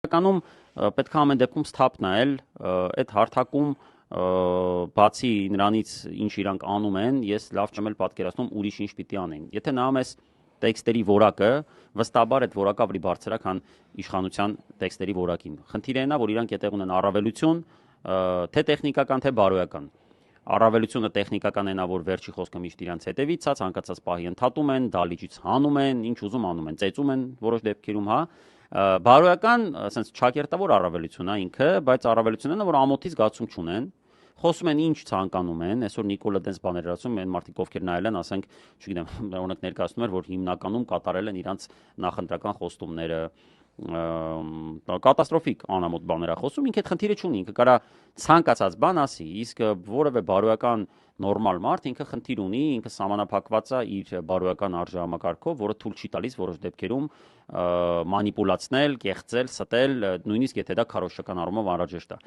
Իրականում պետք է ամեն դեպքում սթափ նայել այդ հարթակում բացի նրանից ինչ իրանք անում են, ես լավ չեմ էլ պատկերացնում ուրիշ ինչ պիտի անեն։ Եթե նայում ես տեքստերի որակը, վստահաբար այդ որակը ավելի բարձր է, քան իշխանության տեքստերի որակին։ Խնդիրը այն է, որ իրանք այդտեղ ունեն առավելություն, թե տեխնիկական, թե բարոյական։ Առավելությունը տեխնիկական այնա, որ վերջի խոսքը միշտ իրանց հետևից է, ցանկացած պահի ընդհատում են, դալիճից հանում են, ինչ ուզում անում են, ծեծում են որոշ դեպքերում, հա։ Բարոյական, ասենց չակերտավոր առավելություն է ինքը, բայց առավելությունն է, որ ամոթի զգացում չունեն, խոսում են ինչ ցանկանում են, այսօր Նիկոլը դες բաներ ասում, այն մարդիկ ովքեր նայել են, ասենք, չգիտեմ, օրինակ ներկայացնում էր, որ հիմնականում կատարել են իրանց նախընտրական խոստումները, կատաստրոֆիկ անամոթ բաներ է խոսում, ինքը այդ խնդիրը չունի, ինքը կարա ցանկացած բան ասի, իսկ որևէ բարոյական նորմալ մարդ ինքը խնդիր ունի, ինքը սահմանափակված է իր բարոյական արժեհամակարգով, որը թույլ չի տալիս որոշ դեպքերում մանիպուլացնել, կեղծել, ստել, նույնիսկ եթե դա քարոզչական առումով անհրաժեշտ է։